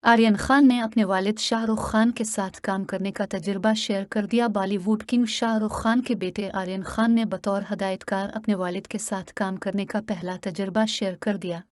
आर्यन खान ने अपने वालिद शाहरुख खान के साथ काम करने का तजुर्बा शेयर कर दिया। बॉलीवुड किंग शाहरुख खान के बेटे आर्यन खान ने बतौर हदायतकार अपने वालिद के साथ काम करने का पहला तजुर्बा शेयर कर दिया।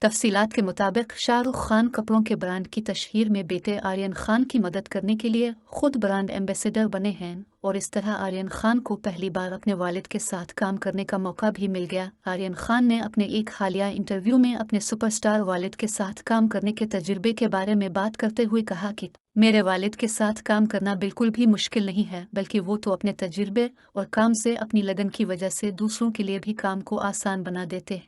तफसीलात के मुताबिक शाहरुख खान कपड़ों के ब्रांड की तशहीर में बेटे आर्यन खान की मदद करने के लिए खुद ब्रांड एम्बेसडर बने हैं और इस तरह आर्यन खान को पहली बार अपने वालिद के साथ काम करने का मौका भी मिल गया। आर्यन खान ने अपने एक हालिया इंटरव्यू में अपने सुपरस्टार वालिद के साथ काम करने के तजुर्बे के बारे में बात करते हुए कहा कि मेरे वालिद के साथ काम करना बिल्कुल भी मुश्किल नहीं है, बल्कि वो तो अपने तजुर्बे और काम से अपनी लगन की वजह से दूसरों के लिए भी काम को आसान बना देते हैं।